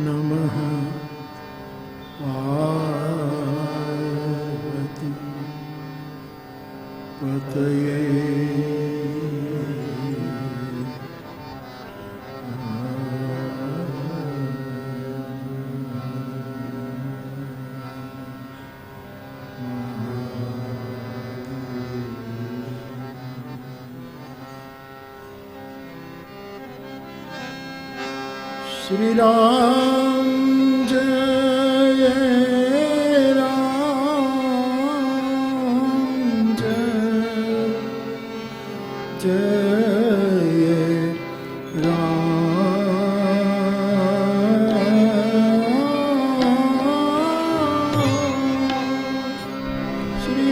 नमः पार्वती पतये श्री राम जय राम जय जय राम श्री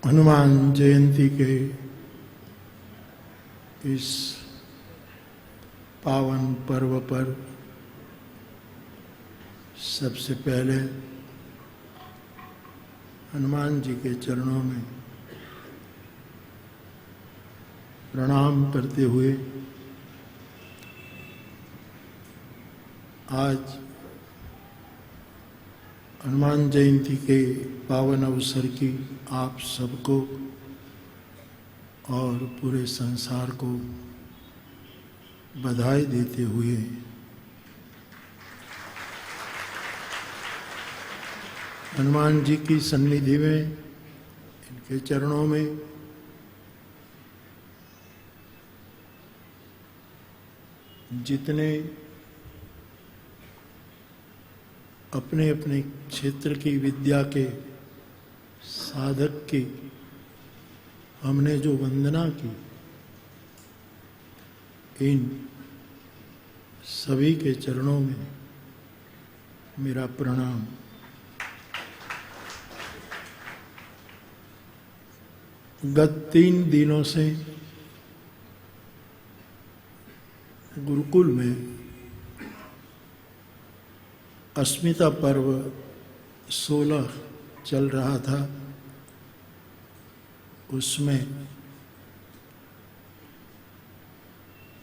हनुमान जयंती के इस पावन पर्व पर सबसे पहले हनुमान जी के चरणों में प्रणाम करते हुए आज हनुमान जयंती के पावन अवसर की आप सबको और पूरे संसार को बधाई देते हुए हनुमान जी की सन्निधि में, इनके चरणों में जितने अपने अपने क्षेत्र की विद्या के साधक की हमने जो वंदना की, इन सभी के चरणों में मेरा प्रणाम। गत 3 दिनों से गुरुकुल में अस्मिता पर्व 16 चल रहा था। उसमें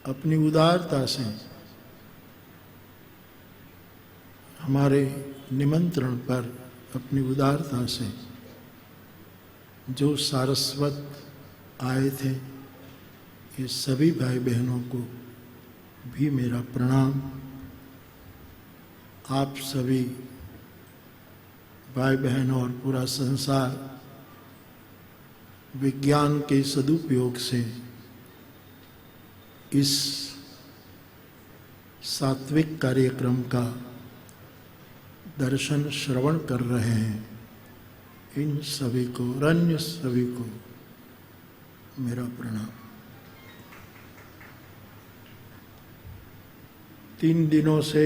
अपनी उदारता से हमारे निमंत्रण पर अपनी उदारता से जो सारस्वत आए थे, ये सभी भाई बहनों को भी मेरा प्रणाम। आप सभी भाई बहन और पूरा संसार विज्ञान के सदुपयोग से इस सात्विक कार्यक्रम का दर्शन श्रवण कर रहे हैं। इन सभी को और अन्य सभी को मेरा प्रणाम। 3 दिनों से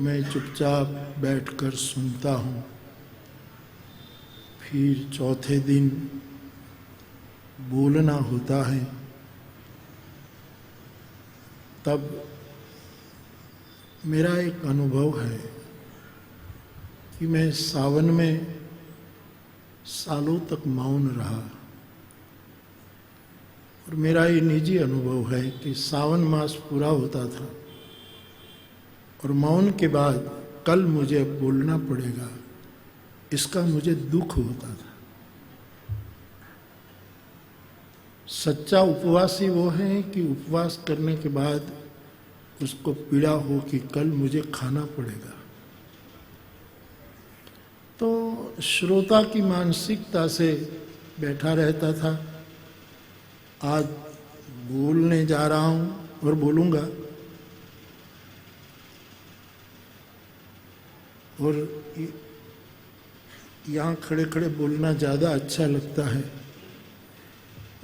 मैं चुपचाप बैठकर सुनता हूँ, फिर चौथे दिन बोलना होता है। तब मेरा एक अनुभव है कि मैं सावन में सालों तक मौन रहा, और मेरा ये निजी अनुभव है कि सावन मास पूरा होता था और मौन के बाद कल मुझे अब बोलना पड़ेगा, इसका मुझे दुख होता था। सच्चा उपवासी वो है कि उपवास करने के बाद उसको पीड़ा हो कि कल मुझे खाना पड़ेगा। तो श्रोता की मानसिकता से बैठा रहता था। आज बोलने जा रहा हूं और बोलूंगा, और यहाँ खड़े खड़े बोलना ज़्यादा अच्छा लगता है,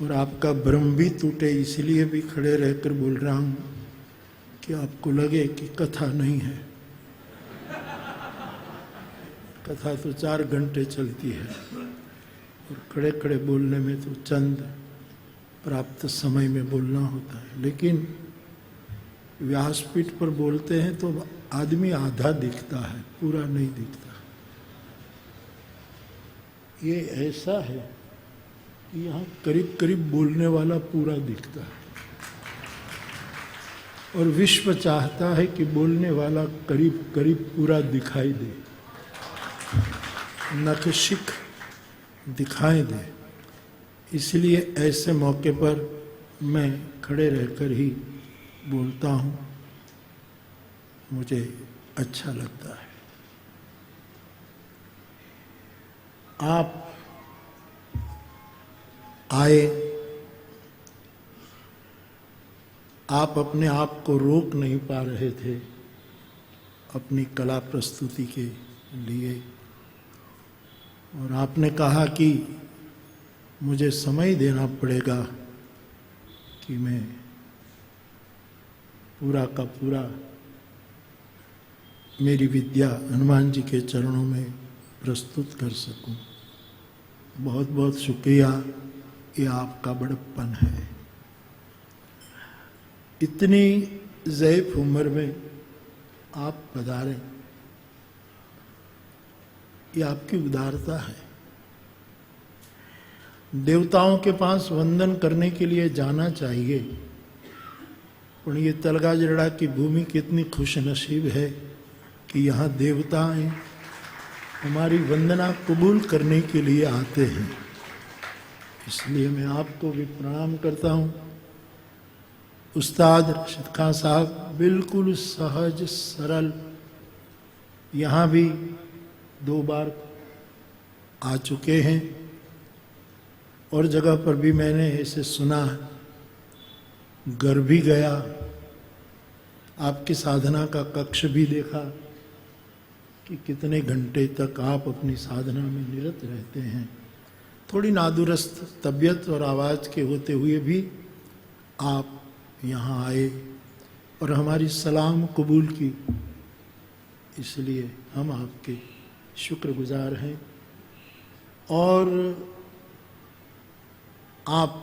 और आपका भ्रम भी टूटे इसलिए भी खड़े रहकर बोल रहा हूँ कि आपको लगे कि कथा नहीं है। कथा तो 4 घंटे चलती है और खड़े खड़े बोलने में तो चंद प्राप्त समय में बोलना होता है। लेकिन व्यासपीठ पर बोलते हैं तो आदमी आधा दिखता है, पूरा नहीं दिखता। ये ऐसा है कि यहाँ करीब करीब बोलने वाला पूरा दिखता है, और विश्व चाहता है कि बोलने वाला करीब करीब पूरा दिखाई दे, नखशिख दिखाई दे। इसलिए ऐसे मौके पर मैं खड़े रहकर ही बोलता हूँ, मुझे अच्छा लगता है। आप आए, आप अपने आप को रोक नहीं पा रहे थे अपनी कला प्रस्तुति के लिए, और आपने कहा कि मुझे समय देना पड़ेगा कि मैं पूरा का पूरा मेरी विद्या हनुमान जी के चरणों में प्रस्तुत कर सकूं। बहुत बहुत शुक्रिया, ये आपका बड़प्पन है। इतनी ज़ईफ़ उम्र में आप पधारे, ये आपकी उदारता है। देवताओं के पास वंदन करने के लिए जाना चाहिए, पर ये तलगा जड़ा की भूमि कितनी खुशनसीब है कि यहाँ देवता हैं, हमारी वंदना कबूल करने के लिए आते हैं। इसलिए मैं आपको भी प्रणाम करता हूँ। उस्ताद रशीद खान साहब बिल्कुल सहज सरल, यहाँ भी 2 बार आ चुके हैं, और जगह पर भी मैंने ऐसे सुना, घर भी गया, आपकी साधना का कक्ष भी देखा कि कितने घंटे तक आप अपनी साधना में निरत रहते हैं। थोड़ी नादुरुस्त तबीयत और आवाज़ के होते हुए भी आप यहाँ आए और हमारी सलाम कबूल की, इसलिए हम आपके शुक्रगुजार हैं। और आप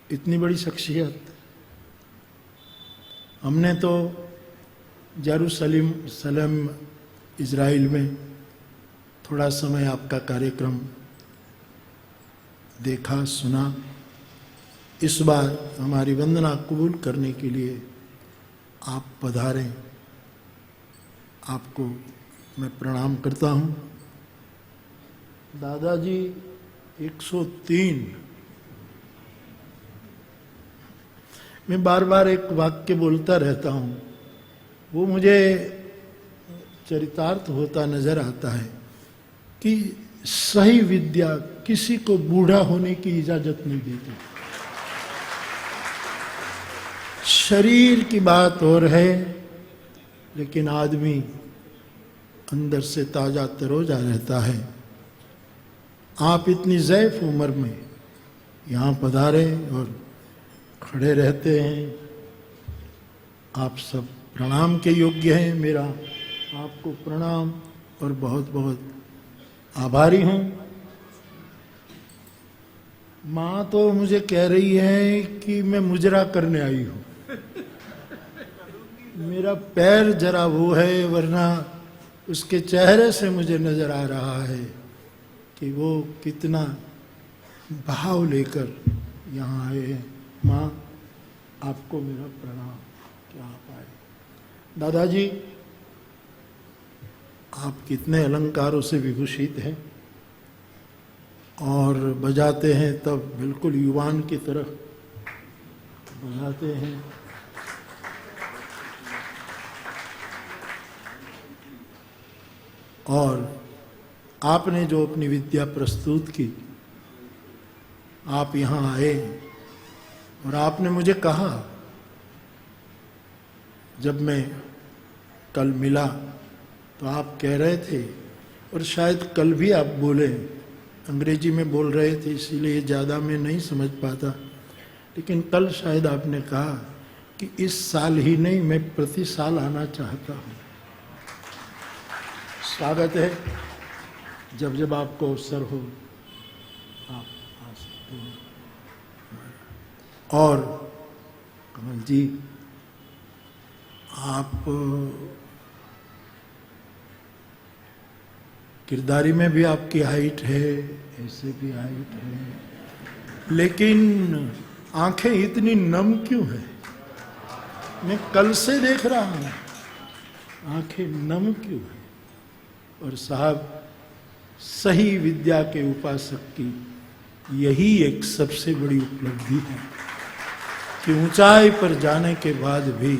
इतनी बड़ी शख्सियत, हमने तो यरूशलेम इज़राइल में थोड़ा समय आपका कार्यक्रम देखा सुना, इस बार हमारी वंदना कबूल करने के लिए आप पधारें। आपको मैं प्रणाम करता हूँ। दादाजी 103। मैं बार बार एक वाक्य बोलता रहता हूँ, वो मुझे चरितार्थ होता नजर आता है कि सही विद्या किसी को बूढ़ा होने की इजाजत नहीं देती। शरीर की बात और है, लेकिन आदमी अंदर से ताजा तरोजा रहता है। आप इतनी ज़ैफ उम्र में यहाँ पधारे और खड़े रहते हैं। आप सब प्रणाम के योग्य हैं। मेरा आपको प्रणाम और बहुत बहुत आभारी हूँ। माँ तो मुझे कह रही है कि मैं मुजरा करने आई हूँ। मेरा पैर जरा वो है, वरना उसके चेहरे से मुझे नजर आ रहा है कि वो कितना भाव लेकर यहाँ आए हैं। माँ, आपको मेरा प्रणाम। क्या आप आए? दादाजी, आप कितने अलंकारों से विभूषित हैं और बजाते हैं तब बिल्कुल युवान की तरह बजाते हैं। और आपने जो अपनी विद्या प्रस्तुत की, आप यहाँ आए और आपने मुझे कहा, जब मैं कल मिला तो आप कह रहे थे, और शायद कल भी आप बोले, अंग्रेजी में बोल रहे थे इसीलिए ज़्यादा मैं नहीं समझ पाता, लेकिन कल शायद आपने कहा कि इस साल ही नहीं, मैं प्रति साल आना चाहता हूँ। स्वागत है। जब जब आपको अवसर हो आप आ सकते हैं। और कमल जी, आप किरदारी में भी आपकी हाइट है, ऐसे भी हाइट है, लेकिन आंखें इतनी नम क्यों है? मैं कल से देख रहा हूँ, आंखें नम क्यों है? और साहब, सही विद्या के उपासक की यही एक सबसे बड़ी उपलब्धि है कि ऊंचाई पर जाने के बाद भी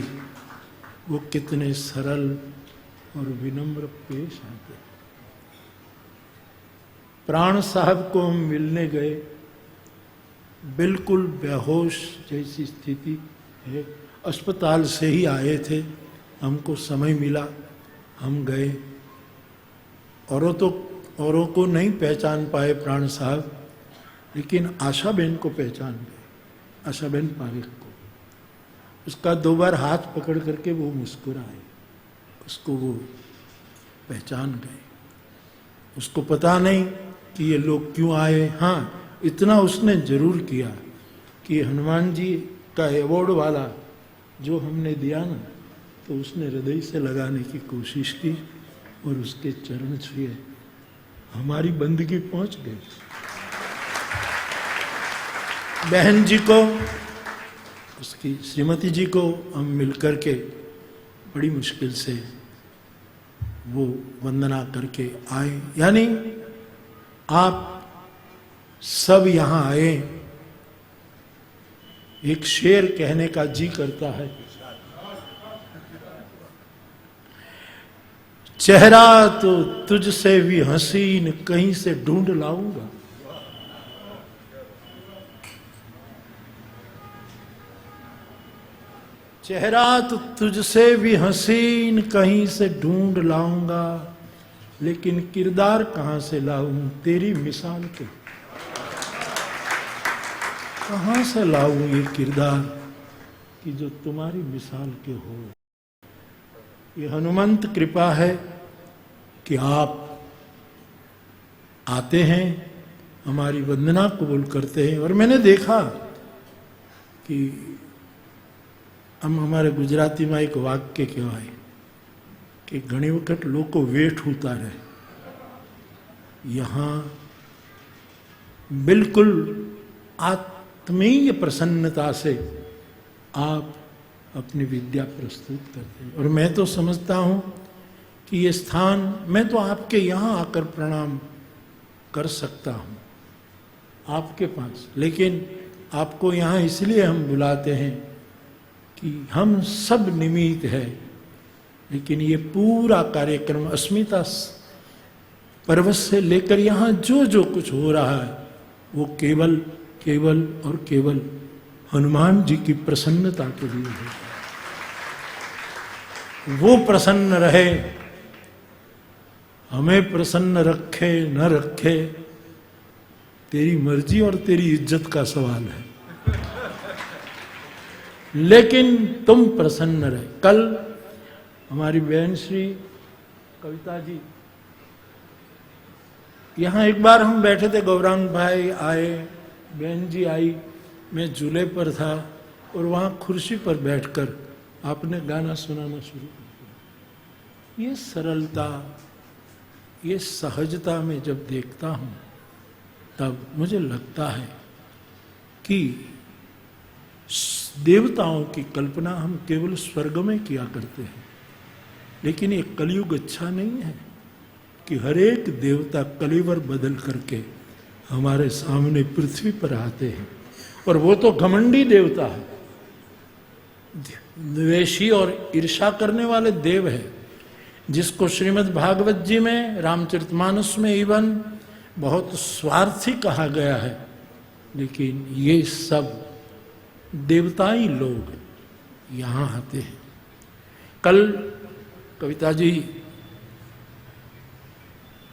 वो कितने सरल और विनम्र पेश आते। प्राण साहब को हम मिलने गए, बिल्कुल बेहोश जैसी स्थिति है। अस्पताल से ही आए थे, हमको समय मिला, हम गए। औरों को नहीं पहचान पाए प्राण साहब, लेकिन आशा बहन को पहचान गए, आशा बहन पारेख को। उसका 2 बार हाथ पकड़ करके वो मुस्कुराए, उसको वो पहचान गए। उसको पता नहीं कि ये लोग क्यों आए। हाँ, इतना उसने जरूर किया कि हनुमान जी का अवार्ड वाला जो हमने दिया ना, तो उसने हृदय से लगाने की कोशिश की और उसके चरण छुए, हमारी बंदगी पहुंच गई। बहन जी को, उसकी श्रीमती जी को हम मिलकर के बड़ी मुश्किल से वो वंदना करके आए। यानी आप सब यहाँ आए, एक शेर कहने का जी करता है, चेहरा तो तुझसे भी हसीन कहीं से ढूंढ लाऊंगा। चेहरा तो तुझसे भी हसीन कहीं से ढूंढ लाऊंगा, लेकिन किरदार कहां से लाऊं तेरी मिसाल के? कहां से लाऊं ये किरदार कि जो तुम्हारी मिसाल के हो? ये हनुमंत कृपा है कि आप आते हैं, हमारी वंदना कबूल करते हैं। और मैंने देखा कि हम हमारे गुजराती में एक वाक्य कहेवाय कि घणी वखत लोको वेठ उतारे, यहाँ बिल्कुल आत्मीय प्रसन्नता से आप अपनी विद्या प्रस्तुत करते हैं। और मैं तो समझता हूं कि ये स्थान, मैं तो आपके यहां आकर प्रणाम कर सकता हूं आपके पास, लेकिन आपको यहां इसलिए हम बुलाते हैं कि हम सब निमित्त है, लेकिन ये पूरा कार्यक्रम अस्मिता पर्व से लेकर यहां जो जो कुछ हो रहा है वो केवल केवल और केवल हनुमान जी की प्रसन्नता के लिए है। वो प्रसन्न रहे, हमें प्रसन्न रखे न रखे तेरी मर्जी और तेरी इज्जत का सवाल है, लेकिन तुम प्रसन्न रहे। कल हमारी बहन श्री कविता जी, यहां एक बार हम बैठे थे, गौरांग भाई आए, बहन जी आई, मैं झूले पर था और वहां कुर्सी पर बैठकर आपने गाना सुनाना शुरू कर दिया। ये सरलता, ये सहजता में जब देखता हूं तब मुझे लगता है कि देवताओं की कल्पना हम केवल स्वर्ग में किया करते हैं, लेकिन ये कलयुग अच्छा नहीं है कि हर एक देवता कलिवर बदल करके हमारे सामने पृथ्वी पर आते हैं। और वो तो घमंडी देवता है, द्वेषी और ईर्षा करने वाले देव है, जिसको श्रीमद् भागवत जी में, रामचरितमानस में इवन बहुत स्वार्थी कहा गया है। लेकिन ये सब देवताई लोग यहां आते हैं। कल कविता जी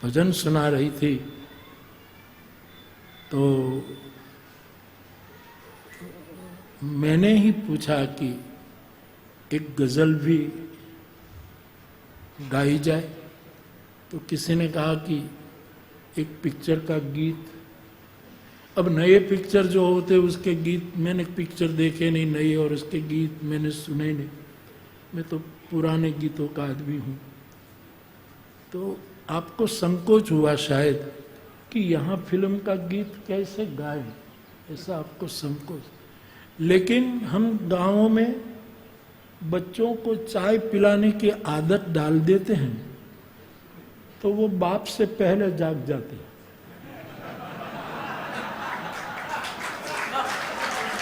भजन सुना रही थी तो मैंने ही पूछा कि एक गजल भी गाई जाए, तो किसी ने कहा कि एक पिक्चर का गीत। अब नए पिक्चर जो होते उसके गीत मैंने पिक्चर देखे नहीं, नए और उसके गीत मैंने सुने नहीं, मैं तो पुराने गीतों का आदमी हूँ। तो आपको संकोच हुआ शायद कि यहाँ फिल्म का गीत कैसे गाएं, ऐसा आपको संकोच। लेकिन हम गांवों में बच्चों को चाय पिलाने की आदत डाल देते हैं तो वो बाप से पहले जाग जाते हैं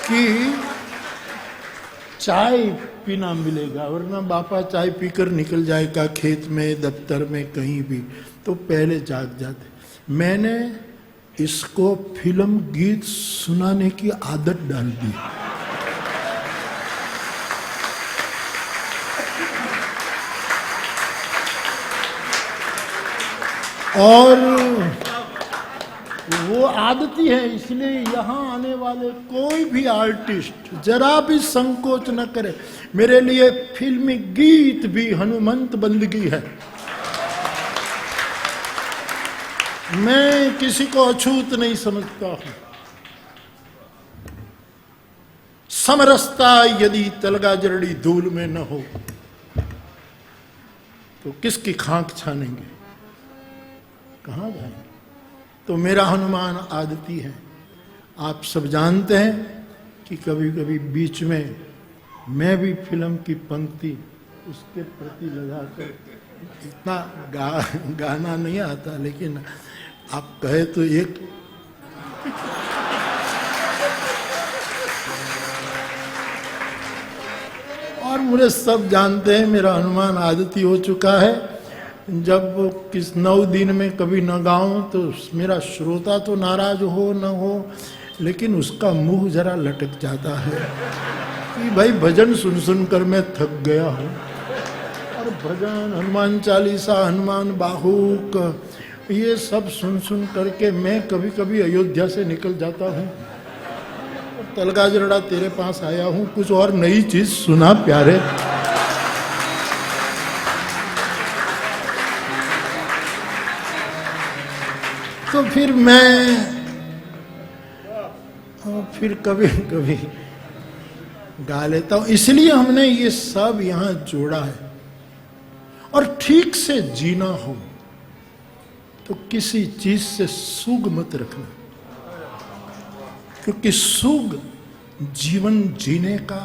कि चाय पीना मिलेगा, वरना बापा चाय पीकर निकल जाएगा खेत में, दफ्तर में, कहीं भी, तो पहले जाग जाते। मैंने इसको फिल्म गीत सुनाने की आदत डाल दी। और वो आदती है, इसलिए यहाँ आने वाले कोई भी आर्टिस्ट जरा भी संकोच न करे। मेरे लिए फिल्मी गीत भी हनुमंत बंदगी है। मैं किसी को अछूत नहीं समझता हूं। समरसता यदि तलगा जरड़ी धूल में न हो तो किसकी खाक छानेंगे, कहां जाएंगे। तो मेरा हनुमान आदती है। आप सब जानते हैं कि कभी कभी बीच में मैं भी फिल्म की पंक्ति उसके प्रति लगाकर, इतना गाना नहीं आता, लेकिन आप कहे तो एक और मुझे सब जानते हैं मेरा हनुमान आदती हो चुका है। जब किस 9 दिन में कभी न गाऊं तो मेरा श्रोता तो नाराज हो न हो, लेकिन उसका मुंह जरा लटक जाता है कि भाई भजन सुन सुन कर मैं थक गया हूं। और भजन, हनुमान चालीसा, हनुमान बाहुक, ये सब सुन सुन करके मैं कभी कभी अयोध्या से निकल जाता हूं। तलगा जरड़ा तेरे पास आया हूं, कुछ और नई चीज सुना प्यारे। तो फिर मैं फिर कभी कभी गा लेता हूं। इसलिए हमने ये सब यहां जोड़ा है। और ठीक से जीना हो तो किसी चीज से सुग मत रखना। क्योंकि सुख जीवन जीने का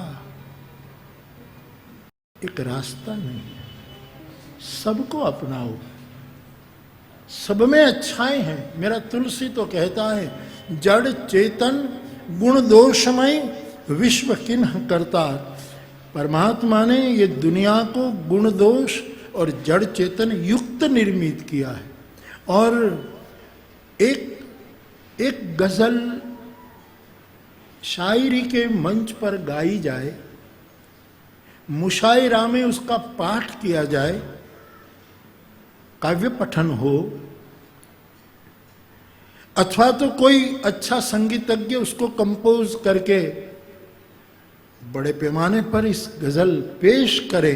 एक रास्ता नहीं है। सबको अपनाओ, सब में अच्छाएं हैं। मेरा तुलसी तो कहता है जड़ चेतन गुण दोषमय विश्व किन्ह करता। परमात्मा ने ये दुनिया को गुण दोष और जड़ चेतन युक्त निर्मित किया है। और एक गजल शायरी के मंच पर गाई जाए, मुशायरा में उसका पाठ किया जाए, काव्य पठन हो, अथवा तो कोई अच्छा संगीतज्ञ उसको कंपोज करके बड़े पैमाने पर इस गजल पेश करे,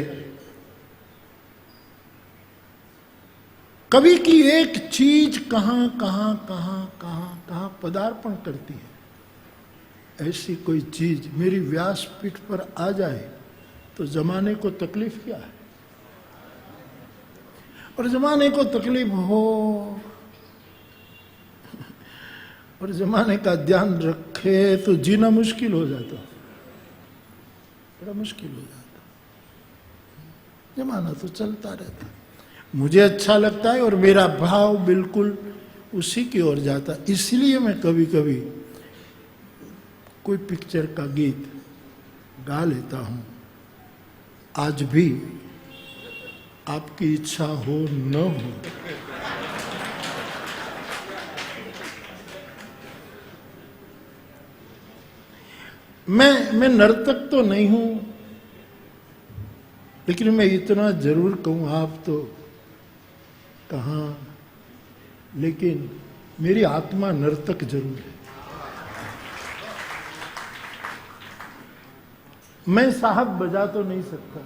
कवि की एक चीज कहां कहां कहां कहां कहां पदार्पण करती है। ऐसी कोई चीज मेरी व्यासपीठ पर आ जाए तो जमाने को तकलीफ क्या है। और जमाने को तकलीफ हो और जमाने का ध्यान रखे तो जीना मुश्किल हो जाता, बड़ा मुश्किल हो जाता। जमाना तो चलता रहता, मुझे अच्छा लगता है और मेरा भाव बिल्कुल उसी की ओर जाता। इसलिए मैं कभी कभी कोई पिक्चर का गीत गा लेता हूं। आज भी आपकी इच्छा हो न हो, मैं नर्तक तो नहीं हूं, लेकिन मैं इतना जरूर कहूं, आप तो कहां, लेकिन मेरी आत्मा नर्तक जरूर है। मैं साहब बजा तो नहीं सकता।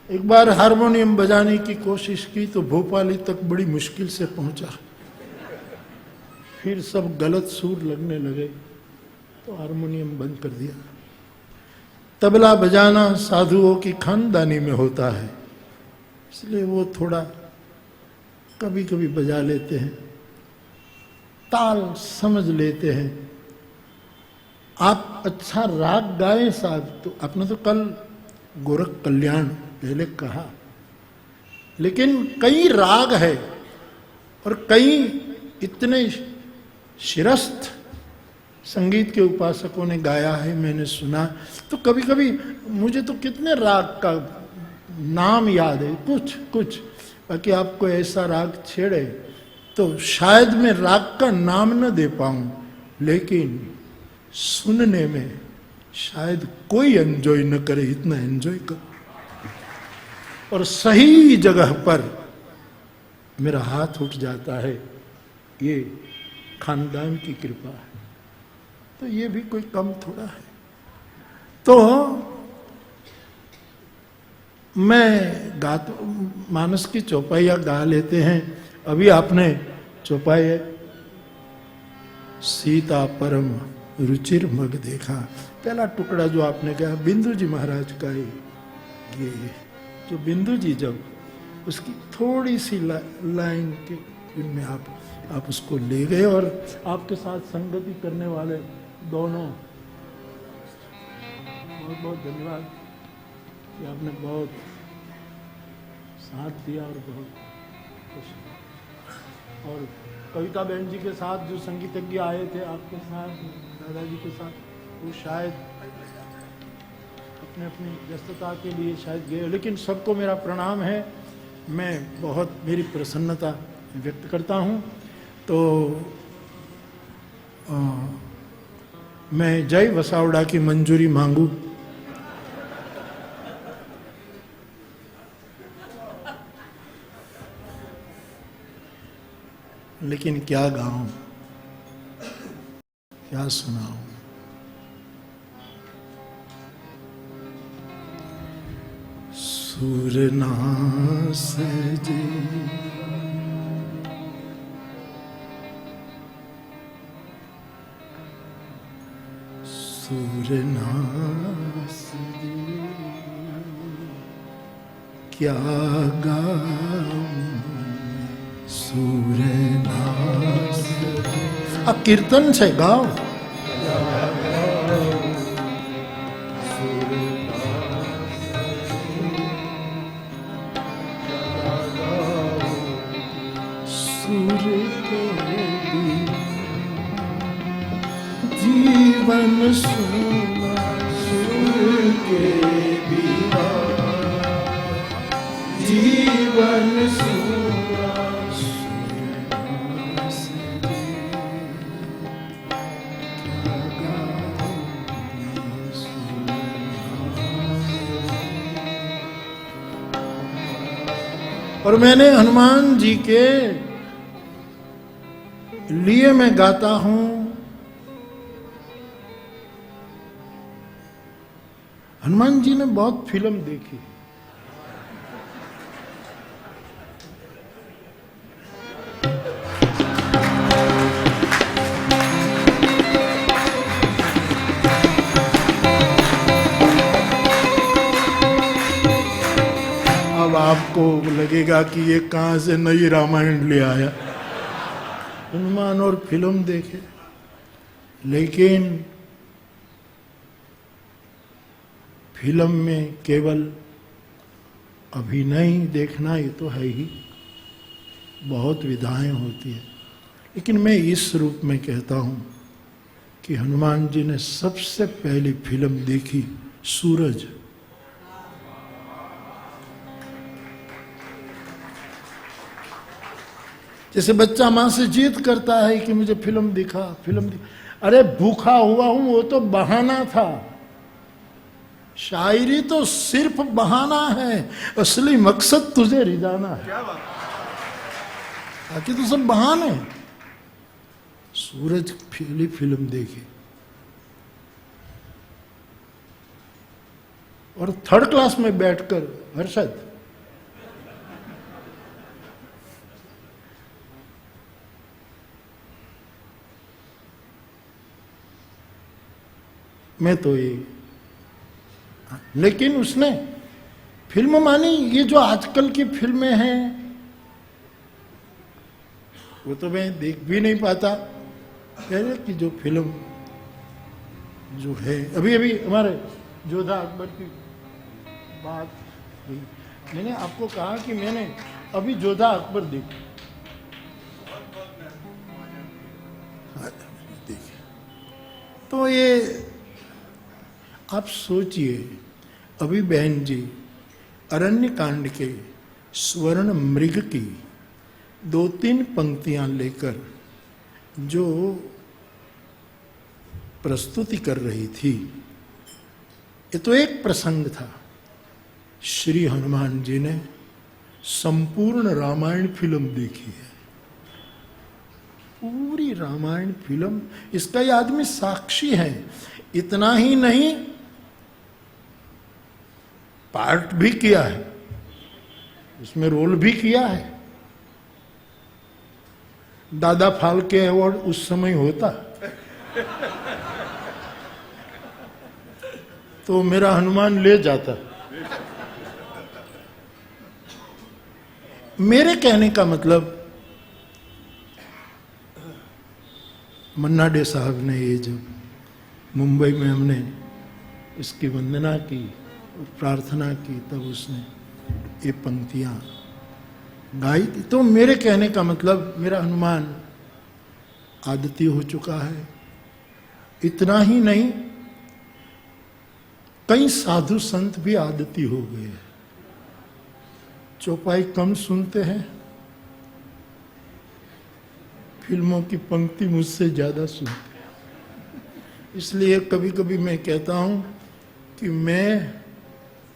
एक बार हारमोनियम बजाने की कोशिश की तो भोपाली तक बड़ी मुश्किल से पहुंचा, फिर सब गलत सुर लगने लगे तो हारमोनियम बंद कर दिया। तबला बजाना साधुओं की खानदानी में होता है, इसलिए वो थोड़ा कभी कभी बजा लेते हैं, ताल समझ लेते हैं। आप अच्छा राग गाएं साहब, तो आपने तो कल गोरख कल्याण पहले कहा, लेकिन कई राग है और कई इतने शिरस्थ संगीत के उपासकों ने गाया है, मैंने सुना। तो कभी कभी मुझे तो कितने राग का नाम याद है, कुछ बाकी आपको ऐसा राग छेड़े तो शायद मैं राग का नाम न दे पाऊं, लेकिन सुनने में शायद कोई एंजॉय न करे, इतना एंजॉय करो। और सही जगह पर मेरा हाथ उठ जाता है, ये खानदान की कृपा है, तो ये भी कोई कम थोड़ा है। तो मैं गाता, मानस की चौपाइयाँ गा लेते हैं। अभी आपने चौपाई सीता परम रुचिर मग देखा, पहला टुकड़ा जो आपने कहा बिंदु जी महाराज का ही, ये जो बिंदु जी जब उसकी थोड़ी सी लाइन के इनमें आप उसको ले गए और आपके साथ संगति करने वाले दोनों, बहुत बहुत धन्यवाद कि आपने बहुत साथ दिया और बहुत खुश। और कविता बहन जी के साथ जो संगीतज्ञ आए थे आपके साथ, दादाजी के साथ, वो शायद अपने अपनी व्यस्तता के लिए शायद गए, लेकिन सबको मेरा प्रणाम है। मैं बहुत मेरी प्रसन्नता व्यक्त करता हूँ। तो मैं जय वसावड़ा की मंजूरी मांगू। लेकिन क्या गाऊं, क्या सुनाऊं। सुर ना सजे सुर ना सजे, क्या गाऊं सुर ना सजे। कीर्तन से गाओ। जीवन सुना सुर के बिना, जीवन सुना सुर से क्या और मैंने हनुमान जी के लिए मैं गाता हूं। हनुमान जी ने बहुत फिल्म देखी। अब आपको लगेगा कि ये कहां से नई रामायण ले आया, हनुमान और फिल्म देखे। लेकिन फिल्म में केवल अभिनय देखना ये तो है ही, बहुत विधाएं होती है। लेकिन मैं इस रूप में कहता हूं कि हनुमान जी ने सबसे पहली फिल्म देखी सूरज। जैसे बच्चा मां से जिद करता है कि मुझे फिल्म दिखा, फिल्म दिखा। अरे भूखा हुआ हूं वो तो बहाना था। शायरी तो सिर्फ बहाना है, असली मकसद तुझे रिझाना है। क्या बात, बाकी तो सब बहाने। सूरज पहली फिल्म देखी और थर्ड क्लास में बैठकर हर्षद मैं तो ये, लेकिन उसने फिल्म मानी। ये जो आजकल की फिल्में हैं वो तो मैं देख भी नहीं पाता। पहले की जो फिल्म जो है, अभी अभी हमारे जोधा अकबर की बात हुई, मैंने आपको कहा कि मैंने अभी जोधा अकबर देखी। तो ये आप सोचिए, अभी बहन जी अरण्य कांड के स्वर्ण मृग की 2-3 पंक्तियां लेकर जो प्रस्तुति कर रही थी, ये तो एक प्रसंग था। श्री हनुमान जी ने संपूर्ण रामायण फिल्म देखी है, पूरी रामायण फिल्म। इसका ये आदमी साक्षी है। इतना ही नहीं, पार्ट भी किया है, उसमें रोल भी किया है। दादा फाल्के अवार्ड उस समय होता तो मेरा हनुमान ले जाता। मेरे कहने का मतलब, मन्ना डे साहब ने ये जब मुंबई में हमने इसकी वंदना की, प्रार्थना की, तब उसने ये पंक्तियां गाई थी। तो मेरे कहने का मतलब, मेरा हनुमान आदती हो चुका है। इतना ही नहीं, कई साधु संत भी आदती हो गए हैं। चौपाई कम सुनते हैं, फिल्मों की पंक्ति मुझसे ज्यादा सुनते हैं। इसलिए कभी कभी मैं कहता हूं कि मैं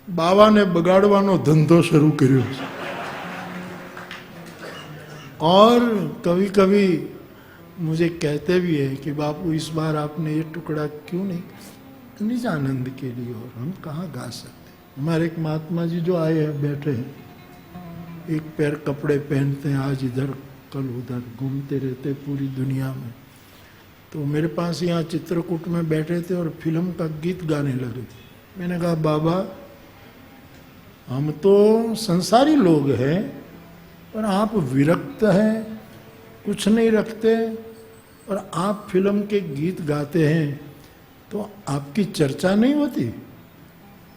बाबा ने बगाड़वानो धंधो शुरू कर्यो। और कभी कभी मुझे कहते भी है कि बापू इस बार आपने ये टुकड़ा क्यों नहीं, निज आनंद के लिए, और हम कहाँ गा सकते। हमारे एक महात्मा जी जो आए हैं, बैठे हैं, एक पैर कपड़े पहनते हैं, आज इधर कल उधर घूमते रहते पूरी दुनिया में। तो मेरे पास यहाँ चित्रकूट में बैठे थे और फिल्म का गीत गाने लगे। मैंने कहा बाबा, हम तो संसारी लोग हैं, पर आप विरक्त हैं, कुछ नहीं रखते, और आप फिल्म के गीत गाते हैं तो आपकी चर्चा नहीं होती।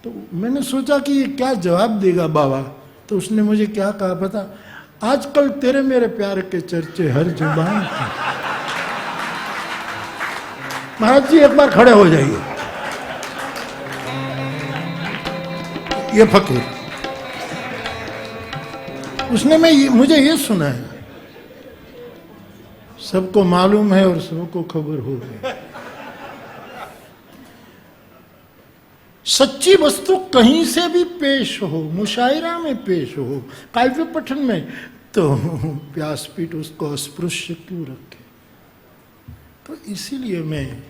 तो मैंने सोचा कि ये क्या जवाब देगा बाबा। तो उसने मुझे क्या कहा पता, आजकल तेरे मेरे प्यार के चर्चे हर जुबान पर। महाराज जी एक बार खड़े हो जाइए। ये फकीर, उसने मुझे ये सुना है, सबको मालूम है और सबको खबर हो गई। सच्ची वस्तु कहीं से भी पेश हो, मुशायरा में पेश हो, काव्य पठन में, तो व्यासपीठ उसको अस्पृश्य क्यों रखे। तो इसीलिए मैं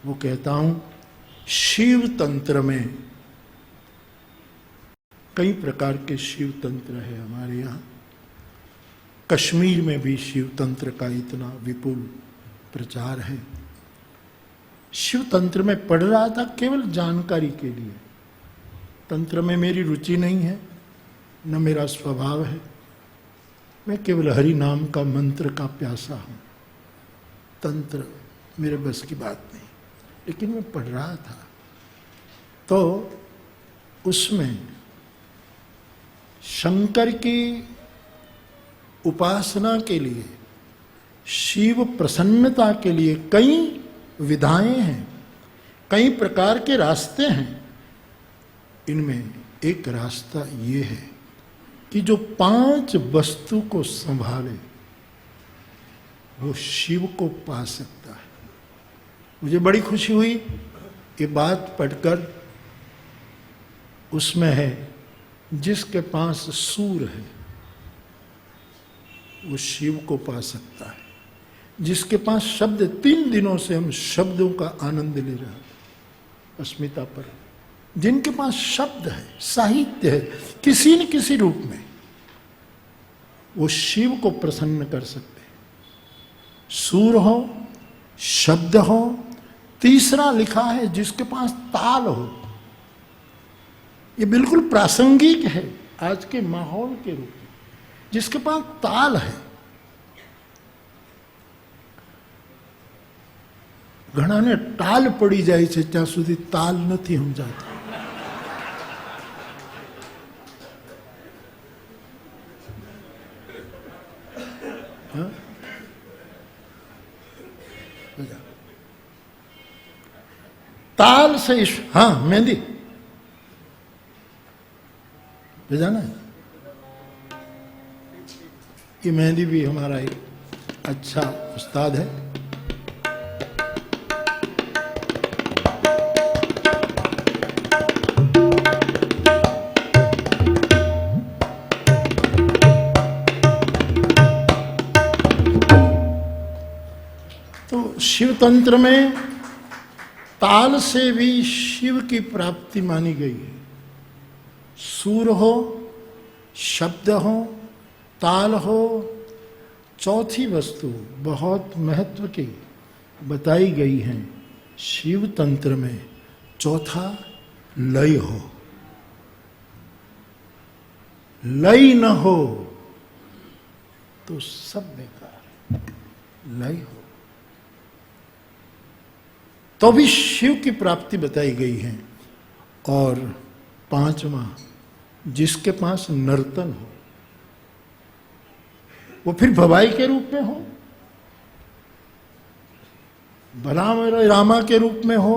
वो कहता हूं, शिव तंत्र में कई प्रकार के शिव तंत्र है हमारे यहाँ। कश्मीर में भी शिव तंत्र का इतना विपुल प्रचार है। शिव तंत्र में पढ़ रहा था केवल जानकारी के लिए। तंत्र में मेरी रुचि नहीं है, न मेरा स्वभाव है। मैं केवल हरि नाम का मंत्र का प्यासा हूं। तंत्र मेरे बस की बात नहीं। लेकिन मैं पढ़ रहा था तो उसमें शंकर की उपासना के लिए, शिव प्रसन्नता के लिए कई विधाएं हैं, कई प्रकार के रास्ते हैं। इनमें एक रास्ता ये है कि जो 5 वस्तु को संभाले वो शिव को पा सकता है। मुझे बड़ी खुशी हुई ये बात पढ़कर। उसमें है जिसके पास सूर है वो शिव को पा सकता है। जिसके पास शब्द, 3 दिनों से हम शब्दों का आनंद ले रहे हैं अस्मिता पर, जिनके पास शब्द है, साहित्य है किसी न किसी रूप में, वो शिव को प्रसन्न कर सकते हैं। सूर हो, शब्द हो, तीसरा लिखा है जिसके पास ताल हो। ये बिल्कुल प्रासंगिक है आज के माहौल के रूप में। जिसके पास ताल है, घणाने टाल पड़ी जाए છે ત્યાં સુધી તાલ નથી સમજાતો। ताल से हाँ मेहंदी जाना है। ये मेहंदी भी हमारा एक अच्छा उस्ताद है। तो शिव तंत्र में ताल से भी शिव की प्राप्ति मानी गई है। सूर हो, शब्द हो, ताल हो, चौथी वस्तु बहुत महत्व की बताई गई है शिव तंत्र में। चौथा लय हो। लय न हो तो सब बेकार। लय हो तो भी शिव की प्राप्ति बताई गई है। और 5वां, जिसके पास नर्तन हो, वो फिर भवाई के रूप में हो, बलराम रामा के रूप में हो,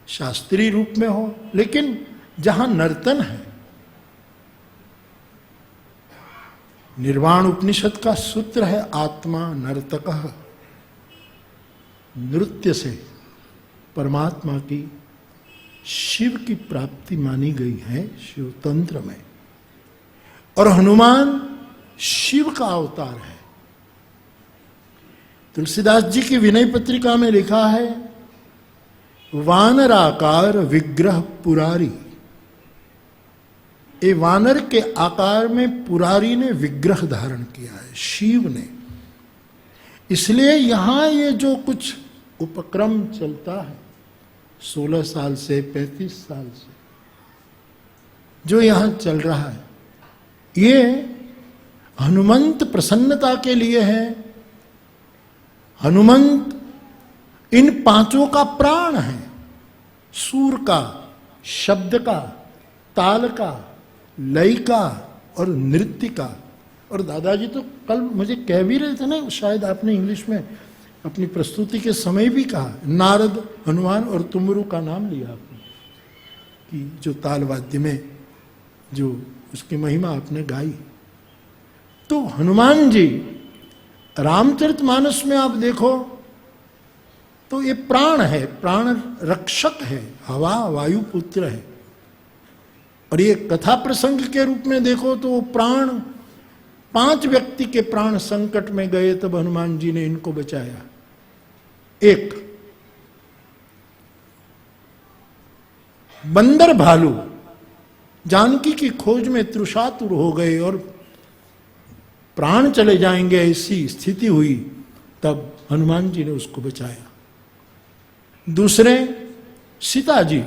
शास्त्रीय रूप में हो, लेकिन जहां नर्तन है, निर्वाण उपनिषद का सूत्र है आत्मा नर्तकः। नृत्य से परमात्मा की, शिव की प्राप्ति मानी गई है शिव तंत्र में। और हनुमान शिव का अवतार है। तुलसीदास जी की विनय पत्रिका में लिखा है, वानराकार विग्रह पुरारी। ये वानर के आकार में पुरारी ने विग्रह धारण किया है, शिव ने। इसलिए यहां ये जो कुछ उपक्रम चलता है 16 साल से 35 साल से जो यहां चल रहा है, ये हनुमंत प्रसन्नता के लिए है हनुमंत इन पांचों का प्राण है, सूर का, शब्द का, ताल का, लय का और नृत्य का। और दादाजी तो कल मुझे कह भी रहे थे ना, शायद आपने इंग्लिश में अपनी प्रस्तुति के समय भी कहा, नारद, हनुमान और तुमरू का नाम लिया आपने, कि जो ताल वाद्य में जो उसकी महिमा आपने गाई। तो हनुमान जी रामचरितमानस में आप देखो तो ये प्राण है, प्राण रक्षक है, हवा वायु पुत्र है। और ये कथा प्रसंग के रूप में देखो तो प्राण, 5 व्यक्ति के प्राण संकट में गए तब हनुमान जी ने इनको बचाया। एक बंदर भालू जानकी की खोज में तृषातुर हो गए और प्राण चले जाएंगे ऐसी स्थिति हुई, तब हनुमान जी ने उसको बचाया। दूसरे सीता जी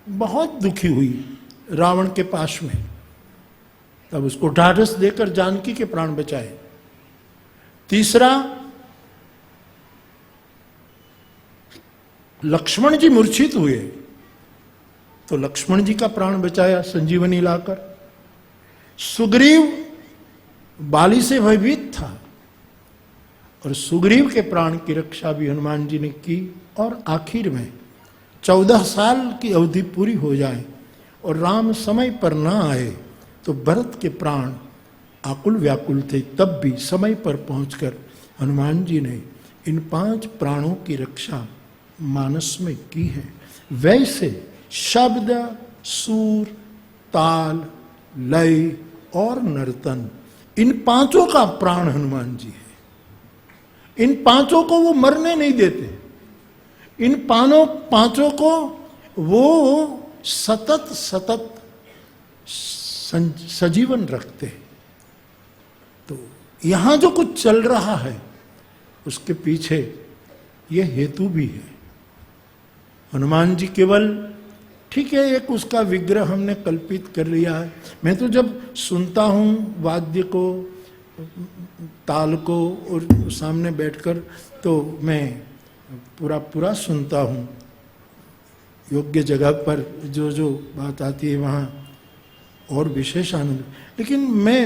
बहुत दुखी हुई रावण के पाश में, तब उसको ढाढ़स देकर जानकी के प्राण बचाए। तीसरा लक्ष्मण जी मूर्छित हुए तो लक्ष्मण जी का प्राण बचाया संजीवनी लाकर। सुग्रीव बाली से भयभीत था और सुग्रीव के प्राण की रक्षा भी हनुमान जी ने की। और आखिर में 14 साल की अवधि पूरी हो जाए और राम समय पर न आए तो भरत के प्राण आकुल व्याकुल थे, तब भी समय पर पहुंचकर हनुमान जी ने इन 5 प्राणों की रक्षा मानस में की है। वैसे शब्द, सूर, ताल, लय और नर्तन, इन 5 का प्राण हनुमान जी है। इन 5 को वो मरने नहीं देते, इन 5 को वो सतत सतत सजीवन रखते हैं। तो यहां जो कुछ चल रहा है उसके पीछे ये हेतु भी है। हनुमान जी केवल, ठीक है, एक उसका विग्रह हमने कल्पित कर लिया है। मैं तो जब सुनता हूं वाद्य को, ताल को और सामने बैठकर, तो मैं पूरा सुनता हूं। योग्य जगह पर जो जो बात आती है वहाँ और विशेष आनंद। लेकिन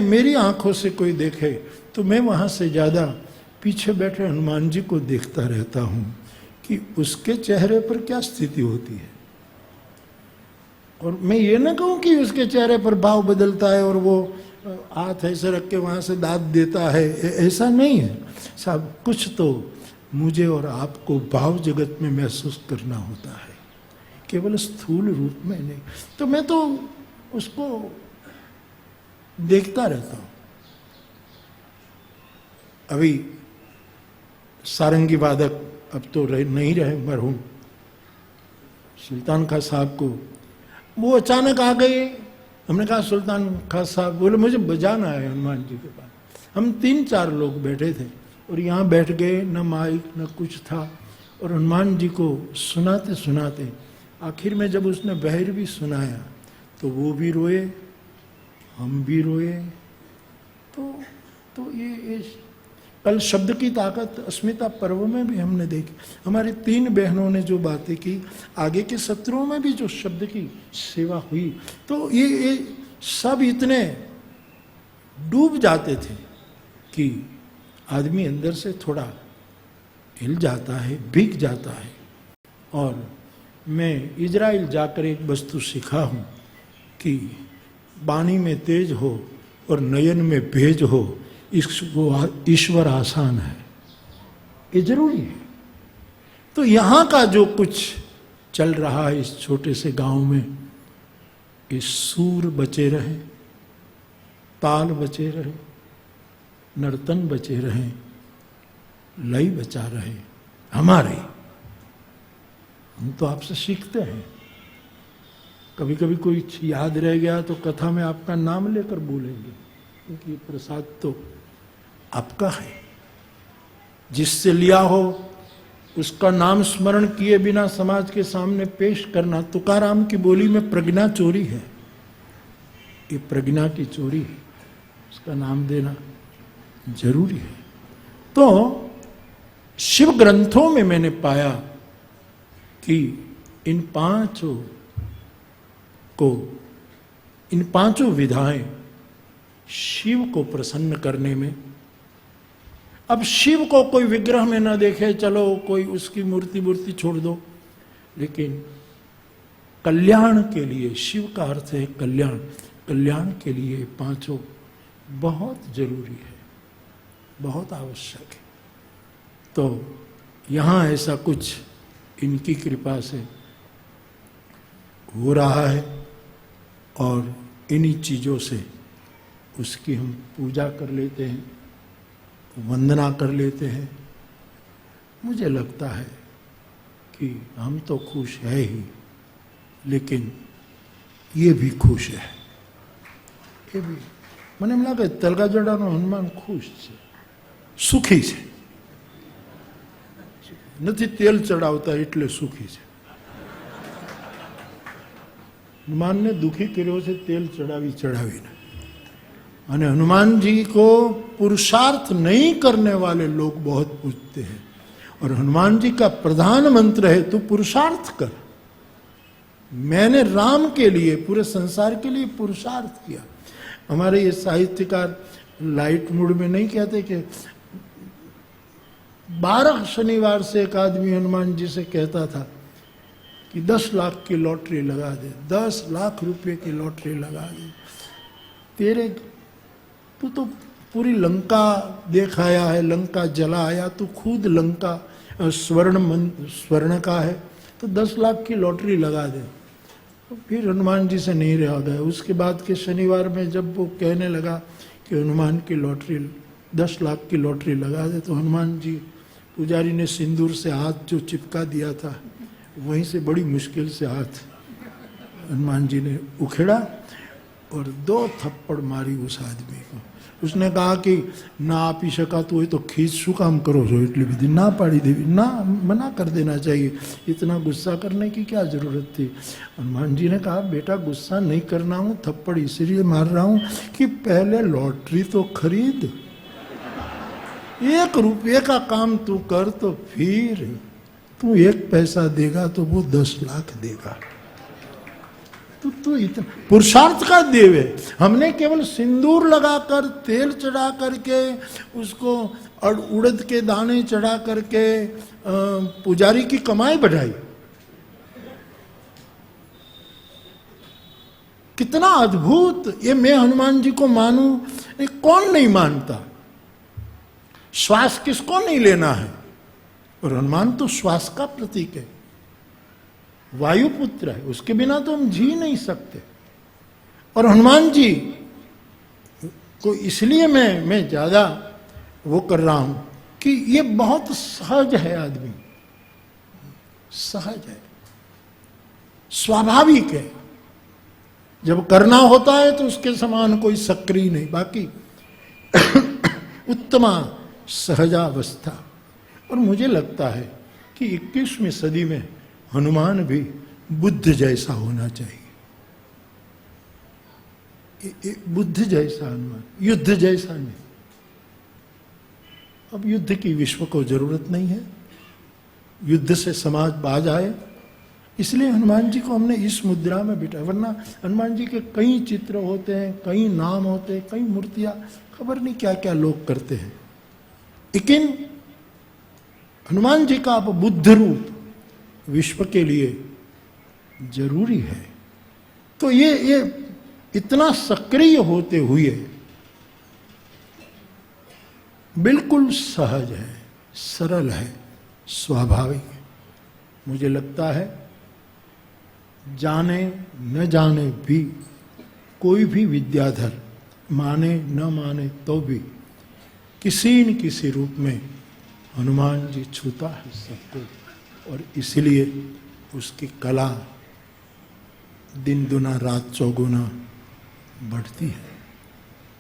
मेरी आंखों से कोई देखे तो मैं वहाँ से ज़्यादा पीछे बैठे हनुमान जी को देखता रहता हूँ कि उसके चेहरे पर क्या स्थिति होती है। और मैं ये ना कहूँ कि उसके चेहरे पर भाव बदलता है और वो हाथ ऐसे रख के वहाँ से दाद देता है, ऐसा नहीं है साहब। कुछ तो मुझे और आपको भाव जगत में महसूस करना होता है, केवल स्थूल रूप में नहीं। तो मैं तो उसको देखता रहता हूं। अभी सारंगी वादक अब तो नहीं रहे, मरहूम सुल्तान खां साहब को वो अचानक आ गए। हमने कहा सुल्तान खां साहब, बोले मुझे बजाना है हनुमान जी के पास। हम 3-4 लोग बैठे थे और यहाँ बैठ गए, न माइक न कुछ था, और हनुमान जी को सुनाते सुनाते आखिर में जब उसने बहर भी सुनाया तो वो भी रोए, हम भी रोए। तो ये कल शब्द की ताकत अस्मिता पर्व में भी हमने देखी। हमारी 3 बहनों ने जो बातें की, आगे के सत्रों में भी जो शब्द की सेवा हुई, तो ये सब इतने डूब जाते थे कि आदमी अंदर से थोड़ा हिल जाता है, भीग जाता है। और मैं इजराइल जाकर एक वस्तु सीखा हूँ कि वाणी में तेज हो और नयन में भेज हो, इसको ईश्वर आसान है, ये जरूरी है। तो यहाँ का जो कुछ चल रहा है इस छोटे से गांव में, इस सूर बचे रहे, ताल बचे रहे, नर्तन बचे रहे, लय बचा रहे हमारे। हम तो आपसे सीखते हैं। कभी कभी कोई याद रह गया तो कथा में आपका नाम लेकर बोलेंगे, क्योंकि ये प्रसाद तो आपका है। जिससे लिया हो उसका नाम स्मरण किए बिना समाज के सामने पेश करना, तुकाराम की बोली में प्रज्ञा चोरी है। ये प्रज्ञा की चोरी है, उसका नाम देना जरूरी है। तो शिव ग्रंथों में मैंने पाया कि इन पांचों विधाएं शिव को प्रसन्न करने में, अब शिव को कोई विग्रह में ना देखे, चलो कोई उसकी मूर्ति छोड़ दो, लेकिन कल्याण के लिए, शिव का अर्थ है कल्याण, कल्याण के लिए पांचों बहुत जरूरी है, बहुत आवश्यक है। तो यहाँ ऐसा कुछ इनकी कृपा से हो रहा है और इन्हीं चीज़ों से उसकी हम पूजा कर लेते हैं, वंदना कर लेते हैं। मुझे लगता है कि हम तो खुश है ही, लेकिन ये भी खुश है। ये भी મને એમ લાગે તલગા જડાનો હનુમાન ખુશ છે, સુખી છે, નથી તેલ ચડાવતા એટલે સુખી છે। હનુમાનને દુખી કર્યો છે તેલ ચડાવીને। અને हनुमान जी को पुरुषार्थ नहीं करने वाले लोग बहुत पूछते हैं, और हनुमान जी का प्रधान मंत्र है तू पुरुषार्थ कर। मैंने राम के लिए, पूरे संसार के लिए पुरुषार्थ किया। हमारे ये साहित्यकार लाइट मूड में नहीं कहते कि 12 शनिवार से एक आदमी हनुमान जी से कहता था कि 10 लाख की लॉटरी लगा दे, 10 लाख रुपए की लॉटरी लगा दे। तेरे तू तो पूरी लंका देख आया है, लंका जला आया, तू खुद लंका स्वर्ण का है, तो 10 लाख की लॉटरी लगा दे। तो फिर हनुमान जी से नहीं रहा गया। उसके बाद के शनिवार में जब वो कहने लगा कि हनुमान की लॉटरी 10 लाख की लॉटरी लगा दे, तो हनुमान जी, पुजारी ने सिंदूर से हाथ जो चिपका दिया था, वहीं से बड़ी मुश्किल से हाथ हनुमान जी ने उखेड़ा और 2 थप्पड़ मारी उस आदमी को। उसने कहा कि ना આપી શકાતું હોય तो खींच શું કામ કરો છો, એટલી બધી ના પાડી દેવી, ना मना कर देना चाहिए, इतना गुस्सा करने की क्या जरूरत थी। हनुमान जी ने कहा बेटा गुस्सा नहीं करना हूँ, थप्पड़ इसलिए मार रहा हूँ कि पहले लॉटरी तो खरीद, 1 रुपये का काम तू कर, तो फिर तू 1 पैसा देगा तो वो 10 लाख देगा। तो इतना पुरुषार्थ का देव है। हमने केवल सिंदूर लगाकर, तेल चढ़ा करके, उसको उड़द के दाने चढ़ा करके पुजारी की कमाई बढ़ाई। कितना अद्भुत! ये मैं हनुमान जी को मानूं, कौन नहीं मानता। श्वास किसको नहीं लेना है, और हनुमान तो श्वास का प्रतीक है, वायुपुत्र है, उसके बिना तो हम जी नहीं सकते। और हनुमान जी को इसलिए मैं ज्यादा वो कर रहा हूं कि ये बहुत सहज है, आदमी सहज है, स्वाभाविक है। जब करना होता है तो उसके समान कोई सक्रिय नहीं, बाकी उत्तमा सहजावस्था। और मुझे लगता है कि 21वीं सदी में हनुमान भी बुद्ध जैसा होना चाहिए। बुद्ध जैसा हनुमान, युद्ध जैसा नहीं। अब युद्ध की विश्व को जरूरत नहीं है, युद्ध से समाज बाज आए, इसलिए हनुमान जी को हमने इस मुद्रा में बिठाया। वरना हनुमान जी के कई चित्र होते हैं, कई नाम होते हैं, कई मूर्तियां, खबर नहीं क्या क्या लोग करते हैं, लेकिन हनुमान जी का अब बुद्ध रूप विश्व के लिए जरूरी है। तो ये इतना सक्रिय होते हुए बिल्कुल सहज है, सरल है, स्वाभाविक है। मुझे लगता है जाने न जाने भी, कोई भी विद्याधर माने न माने तो भी किसी न किसी रूप में हनुमान जी छूता है सबको, और इसलिए उसकी कला दिन दुना रात चौगुना बढ़ती है।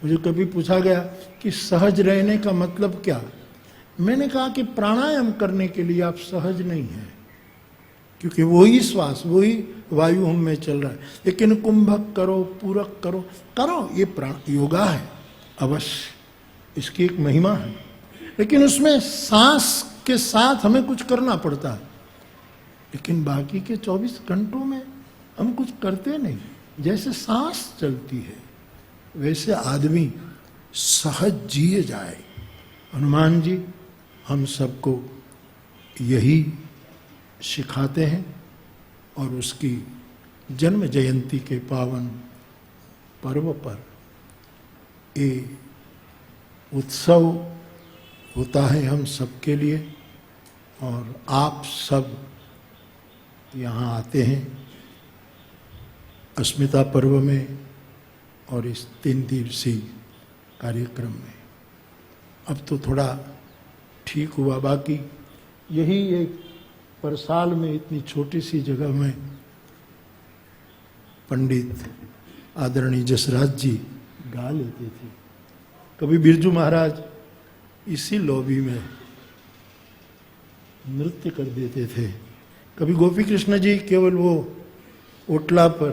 मुझे कभी पूछा गया कि सहज रहने का मतलब क्या, मैंने कहा कि प्राणायाम करने के लिए आप सहज नहीं हैं, क्योंकि वही श्वास, वही वायु हम में चल रहा है। लेकिन कुंभक करो, पूरक करो, ये योगा है अवश्य, इसकी एक महिमा है, लेकिन उसमें सांस उसके साथ हमें कुछ करना पड़ता है, लेकिन बाकी के 24 घंटों में हम कुछ करते नहीं। जैसे सांस चलती है वैसे आदमी सहज जिए जाए। हनुमान जी हम सबको यही सिखाते हैं और उसकी जन्म जयंती के पावन पर्व पर ये उत्सव होता है हम सबके लिए। और आप सब यहाँ आते हैं अस्मिता पर्व में और इस 3 दिवसीय कार्यक्रम में। अब तो थोड़ा ठीक हुआ, बाकी यही एक परसाल में इतनी छोटी सी जगह में पंडित आदरणीय जसराज जी गा लेते थे। कभी बिरजू महाराज इसी लॉबी में नृत्य कर देते थे, कभी गोपी कृष्ण जी केवल वो ओटला पर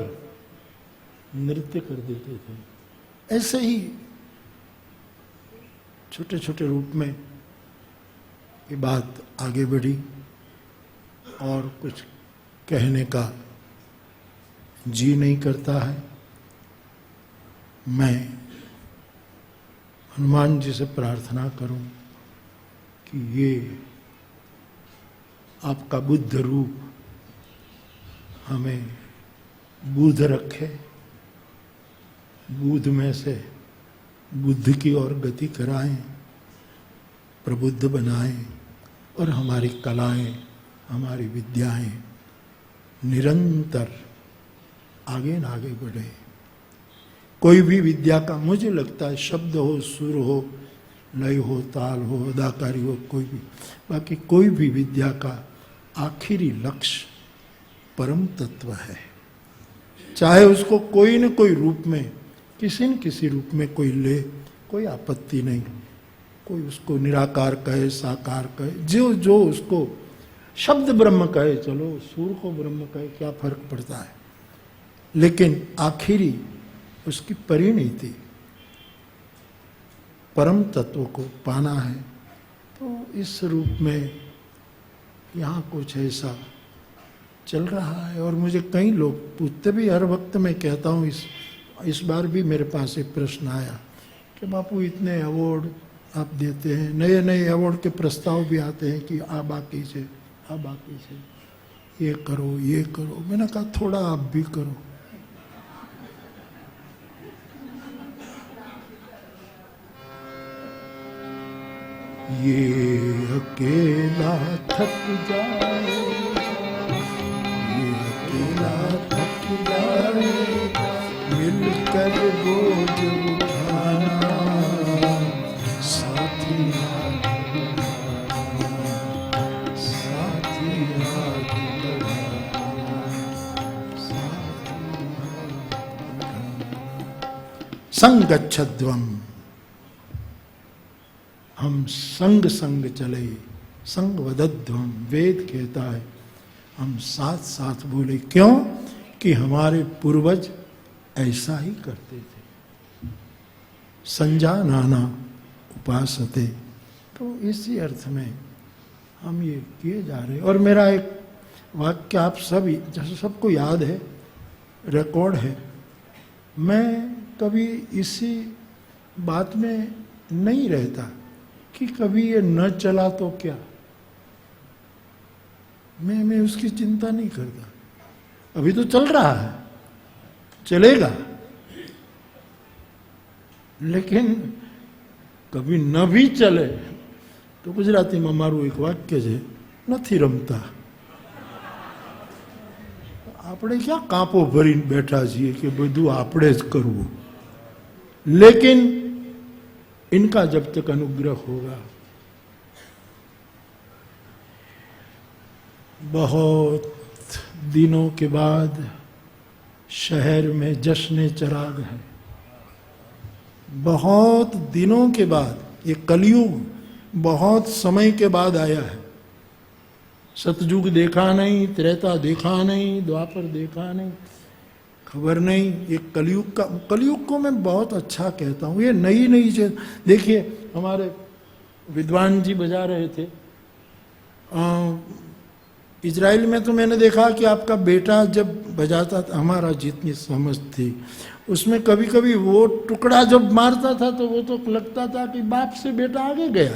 नृत्य कर देते थे। ऐसे ही छोटे छोटे रूप में ये बात आगे बढ़ी और कुछ कहने का जी नहीं करता है। मैं हनुमान जी से प्रार्थना करूं कि ये आपका बुद्ध रूप हमें बुद्ध रखे, बुद्ध में से बुद्ध की ओर गति कराएं, प्रबुद्ध बनाएं और हमारी कलाएं, हमारी विद्याएं निरंतर आगे न आगे बढ़े। कोई भी विद्या का, मुझे लगता है शब्द हो, सुर हो, लय हो, ताल हो, अदाकारी हो, कोई भी, बाकी कोई भी विद्या का आखिरी लक्ष्य परम तत्व है। चाहे उसको कोई न कोई रूप में, किसी न किसी रूप में कोई ले, कोई आपत्ति नहीं। कोई उसको निराकार कहे, साकार कहे, जो जो उसको शब्द ब्रह्म कहे, चलो सूर को ब्रह्म कहे, क्या फर्क पड़ता है। लेकिन आखिरी उसकी परिणति परम तत्व को पाना है। तो इस रूप में यहाँ कुछ ऐसा चल रहा है। और मुझे कई लोग पूछते भी, हर वक्त मैं कहता हूँ, इस बार भी मेरे पास एक प्रश्न आया कि बापू इतने अवार्ड आप देते हैं, नए नए अवार्ड के प्रस्ताव भी आते हैं कि आ बाकी से ये करो, ये करो। मैंने कहा थोड़ा आप भी करो। ये अकेला थक जाए, ये अकेला थक जाए, मिलकर बोझ उठाना, साथी साथी हाथ संगच्छध्वम। हम संग संग चले, संग वदध्वम। वेद कहता है हम साथ साथ बोले। क्यों? कि हमारे पूर्वज ऐसा ही करते थे। संजानाना उपासते। तो इसी अर्थ में हम ये किए जा रहे हैं। और मेरा एक वाक्य आप सभी, जैसे सबको याद है, रिकॉर्ड है, मैं कभी इसी बात में नहीं रहता कि कभी ये न चला तो क्या। मैं उसकी चिंता नहीं करता। अभी तो चल रहा है, चलेगा, लेकिन कभी न भी चले तो गुजराती में मारू एक वाक्य है, નથી રમતા। આપણે क्या कांपो भरीने बैठा છીએ कि બધું આપણે જ કરવું। लेकिन इनका जब तक अनुग्रह होगा, बहुत दिनों के बाद शहर में जश्न चराग है। बहुत दिनों के बाद, ये कलयुग बहुत समय के बाद आया है। सतयुग देखा नहीं, त्रेता देखा नहीं, द्वापर देखा नहीं, खबर नहीं। ये कलयुग को मैं बहुत अच्छा कहता हूँ। ये नई नई चीज देखिए, हमारे विद्वान जी बजा रहे थे इजराइल में तो मैंने देखा कि आपका बेटा जब बजाता था, हमारा जितनी समझ थी उसमें कभी कभी वो टुकड़ा जब मारता था तो वो तो लगता था कि बाप से बेटा आगे गया।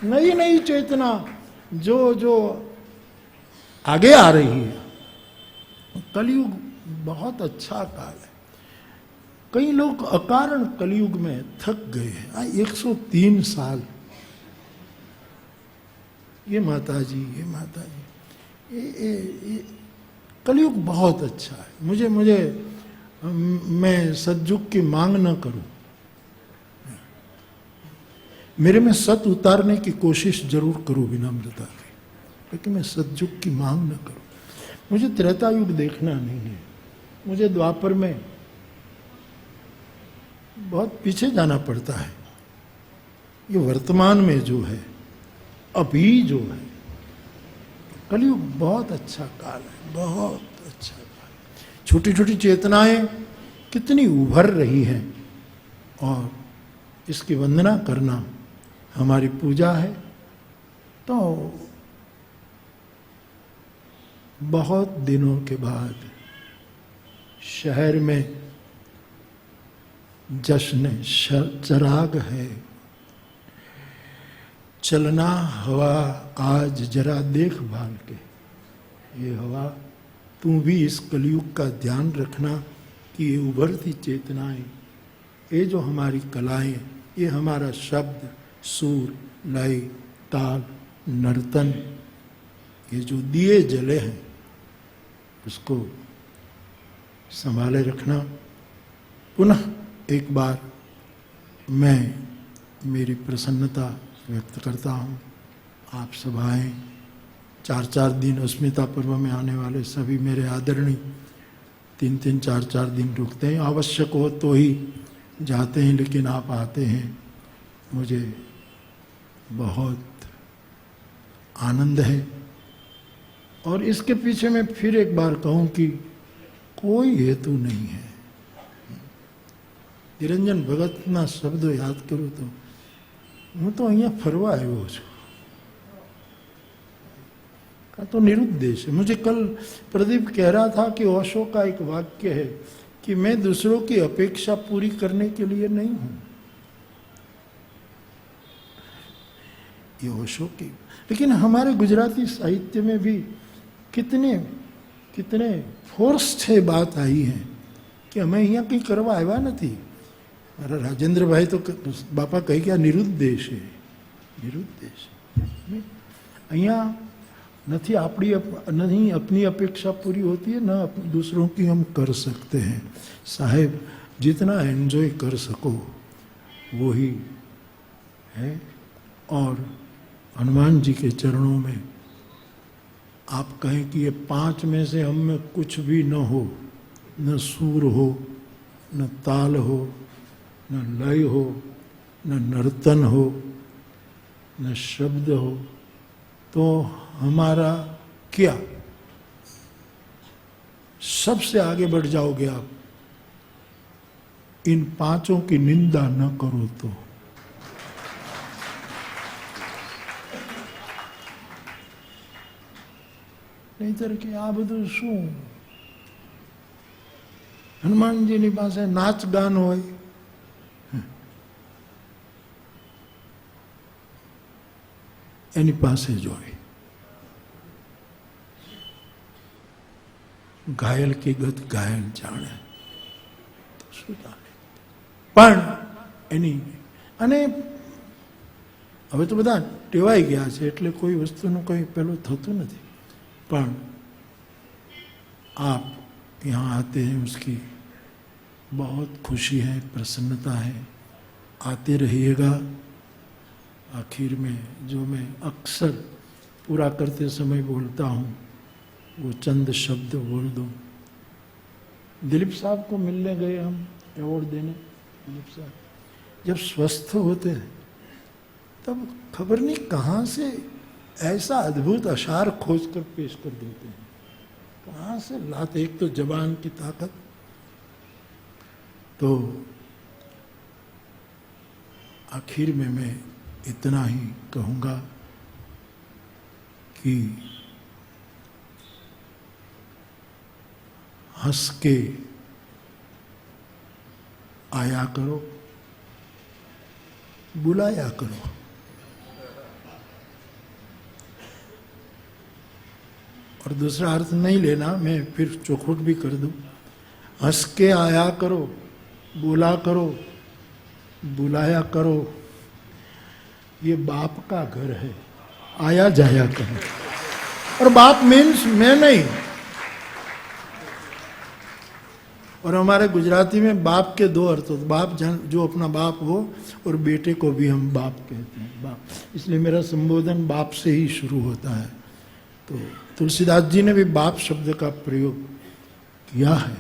नई नई चेतना जो जो आगे आ रही है। कलयुग बहुत अच्छा काल है। कई लोग अकारण कलयुग में थक गए हैं। 103 साल ये माता जी, ये कलयुग बहुत अच्छा है। मुझे मैं सतयुग की मांग न करूं, मेरे में सत उतारने की कोशिश जरूर करूं विनम्रता की, लेकिन मैं सतयुग की मांग न करूं। मुझे त्रेता युग देखना नहीं है, मुझे द्वापर में बहुत पीछे जाना पड़ता है। ये वर्तमान में जो है, अभी जो है, कलयुग बहुत अच्छा काल है, बहुत अच्छा काल। छोटी छोटी चेतनाएं कितनी उभर रही हैं और इसकी वंदना करना हमारी पूजा है। तो बहुत दिनों के बाद शहर में जश्न चराग है, चलना हवा आज जरा देखभाल के। ये हवा तू भी इस कलयुग का ध्यान रखना कि ये उभरती चेतनाएं, ये जो हमारी कलाएं, ये हमारा शब्द, सुर, लय, ताल, नर्तन, ये जो दिए जले हैं उसको संभाले रखना। पुनः एक बार मैं मेरी प्रसन्नता व्यक्त करता हूँ। आप सब आएँ, 4-4 दिन अस्मिता पर्व में आने वाले सभी मेरे आदरणीय 3-3, 4-4 दिन रुकते हैं। आवश्यक हो तो ही जाते हैं, लेकिन आप आते हैं, मुझे बहुत आनंद है। और इसके पीछे मैं फिर एक बार कहूँ कि कोई हेतु नहीं है। निरंजन भगतना शब्दों याद करूँ तो હું તો અહીંયા ફરવા આવ્યો છું, का तो निरुद्देश है। मुझे कल प्रदीप कह रहा था कि ओशो का एक वाक्य है कि मैं दूसरों की अपेक्षा पूरी करने के लिए नहीं हूं। ये ओशो की, लेकिन हमारे गुजराती साहित्य में भी कितने कितने फोर्स से बात आई है कि हमें અહીંયા કંઈ કરવા આવ્યા નથી। अरे राजेंद्र भाई तो बापा कही क्या निरुद्देश है, निरुद्देश અહીંયા नहीं अपनी अपेक्षा पूरी होती है, न दूसरों की हम कर सकते हैं। साहेब जितना एंजॉय कर सको वो ही है। और हनुमान जी के चरणों में आप कहें कि ये 5 में से हम में कुछ भी न हो, न सूर हो, न ताल हो, न लय हो, न नर्तन हो, न शब्द हो, तो हमारा क्या? सबसे आगे बढ़ जाओगे आप। इन 5 की निंदा न करो तो। नहींतर કે આ બધું શું? હનુમાનજીની પાસે નાચ ગાન હોય, એની પાસે જ હોય। ઘાયલ की ગત ઘાયલ જાણે તો શું જાણે, પણ એની અને હવે તો બધા ટેવાઈ ગયા છે એટલે કોઈ વસ્તુનું કંઈ પેલું થતું નથી। પણ आप यहाँ आते हैं उसकी बहुत खुशी है, प्रसन्नता है। आते रहिएगा। आखिर में जो मैं अक्सर पूरा करते समय बोलता हूँ वो चंद शब्द बोल दूँ। दिलीप साहब को मिलने गए हम, अवार्ड देने। दिलीप साहब जब स्वस्थ होते हैं तब खबर नहीं कहाँ से ऐसा अद्भुत अशार खोज कर पेश कर देते हैं, कहाँ से लाते। एक तो जबान की ताकत। तो आखिर में मैं इतना ही कहूँगा कि हंस के आया करो, बुलाया करो। और दूसरा अर्थ नहीं लेना, मैं फिर चौखट भी कर दूं। हंस के आया करो, बोला करो, बुलाया करो। ये बाप का घर है, आया जाया करो। और बाप मीन्स मैं नहीं। और हमारे गुजराती में बाप के दो अर्थ होते, बाप जो अपना बाप हो, और बेटे को भी हम बाप कहते हैं, बाप। इसलिए मेरा संबोधन बाप से ही शुरू होता है। तो तुलसीदास जी ने भी बाप शब्द का प्रयोग किया है।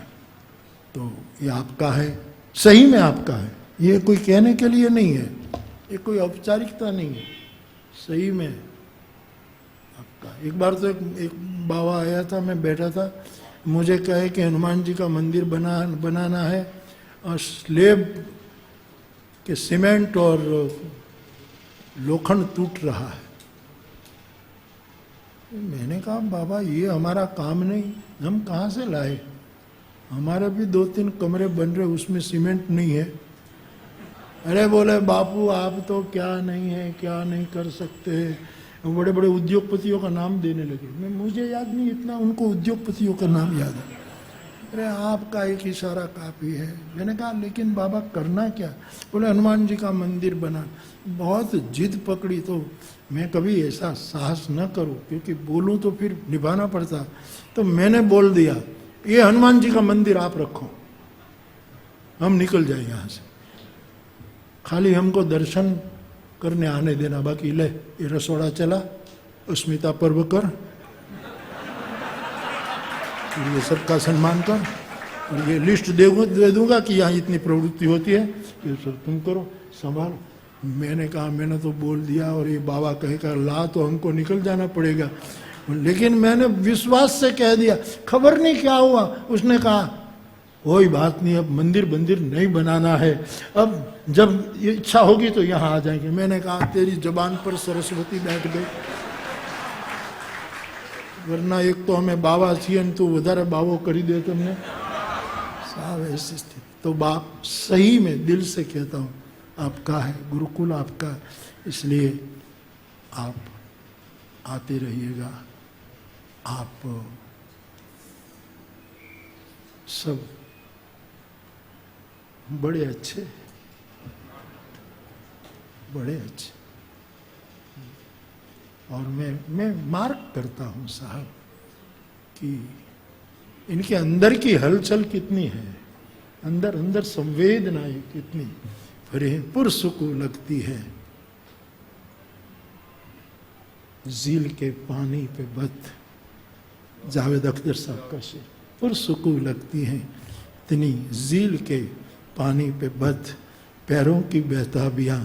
तो ये आपका है, सही में आपका है, ये कोई कहने के लिए नहीं है, ये कोई औपचारिकता नहीं है, सही में आपका। एक बार तो एक बाबा आया था, मैं बैठा था, मुझे कहे कि हनुमान जी का मंदिर बनाना है और स्लेब के सीमेंट और लोखंड टूट रहा है। मैंने कहा बाबा ये हमारा काम नहीं, हम कहाँ से लाए, हमारे भी 2-3 कमरे बन रहे, उसमें सीमेंट नहीं है। अरे बोले बापू आप तो क्या नहीं है, क्या नहीं कर सकते, बड़े बड़े उद्योगपतियों का नाम देने लगे। मुझे याद नहीं इतना, उनको उद्योगपतियों का नाम याद है। अरे आपका एक इशारा काफ़ी है। मैंने कहा लेकिन बाबा करना क्या? बोले हनुमान जी का मंदिर बना। बहुत जिद पकड़ी, तो मैं कभी ऐसा साहस न करूं, क्योंकि बोलूं तो फिर निभाना पड़ता। तो मैंने बोल दिया ये हनुमान जी का मंदिर आप रखो, हम निकल जाए यहाँ से, खाली हमको दर्शन करने आने देना, बाकी ले ये रसोड़ा चला, अस्मिता पर्व कर, और ये सबका सम्मान कर, और ये लिस्ट दे दूंगा कि यहाँ इतनी प्रवृत्ति होती है, ये सब तुम करो, संभालो। मैंने कहा मैंने तो बोल दिया, और ये बाबा कहेगा ला तो हमको निकल जाना पड़ेगा, लेकिन मैंने विश्वास से कह दिया। खबर नहीं क्या हुआ, उसने कहा कोई बात नहीं, अब मंदिर नहीं बनाना है, अब जब इच्छा होगी तो यहाँ आ जाएंगे। मैंने कहा तेरी जबान पर सरस्वती बैठ गई, वरना एक तो हमें बाबा छिए ने तू વધારે बाबो करी दे तुमने, साहब ऐसी स्थिति। तो बाप सही में दिल से कहता हूँ आपका है, गुरुकुल आपका, इसलिए आप आते रहिएगा। आप सब बड़े अच्छे, बड़े अच्छे। और मैं मार्क करता हूँ साहब कि इनके अंदर की हलचल कितनी है, अंदर संवेदनाएं कितनी पुरसुकू लगती है। झील के पानी पे बत, जावेद अख्तर साहब का शेर, पुरसुकू लगती है इतनी झील के पानी पे बत, पैरों की बेताबियां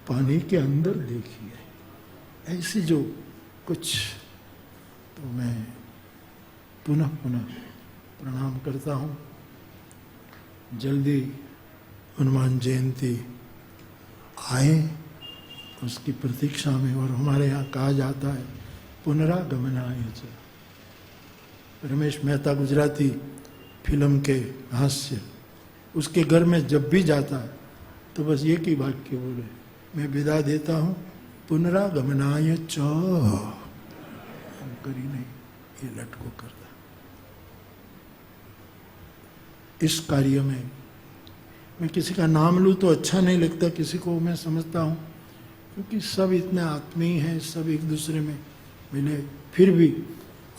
पानी के अंदर देखी है। ऐसी जो कुछ, तो मैं पुनः प्रणाम करता हूँ। जल्दी हनुमान जयंती आए उसकी प्रतीक्षा में, और हमारे यहाँ कहा जाता है पुनरागमनाय च। रमेश मेहता गुजराती फिल्म के हास्य, उसके घर में जब भी जाता है तो बस एक ही वाक्य बोले, मैं विदा देता हूँ पुनरागमनाय च। हम करी नहीं, ये लटको करता। इस कार्य में मैं किसी का नाम लूँ तो अच्छा नहीं लगता, किसी को मैं समझता हूँ, क्योंकि सब इतने आत्मीय हैं, सब एक दूसरे में मिले। फिर भी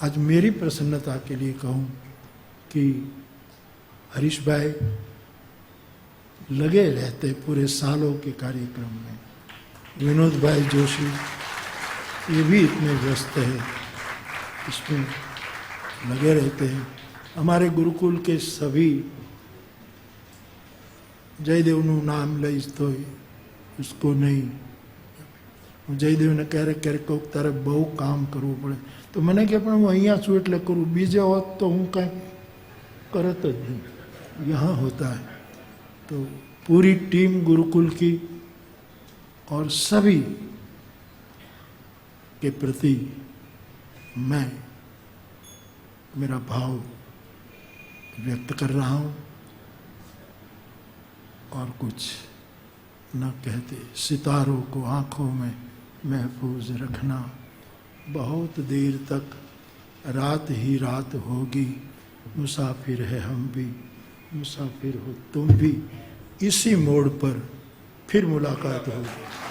आज मेरी प्रसन्नता के लिए कहूँ कि हरीश भाई लगे रहते पूरे सालों के कार्यक्रम में, विनोद भाई जोशी ये भी इतने व्यस्त है, इसमें लगे रहते हैं। हमारे गुरुकुल के सभी, जयदेवનું નામ લઈશ તો उसको नहीं, જયદેવને ક્યારેક કહું તારે બહુ કામ કરવું પડે, તો મને કે પણ હું અહીંયા છું એટલે કરું, બીજે હોત તો હું કાંઈ करत જ नहीं, यहाँ होता है। तो पूरी टीम गुरुकुल की और सभी के प्रति मैं मेरा भाव व्यक्त कर रहा हूँ और कुछ न कहते। सितारों को आँखों में महफूज रखना, बहुत देर तक रात ही रात होगी, मुसाफिर है हम भी, मुसाफिर हो तुम भी, इसी मोड़ पर फिर मुलाकात होगी।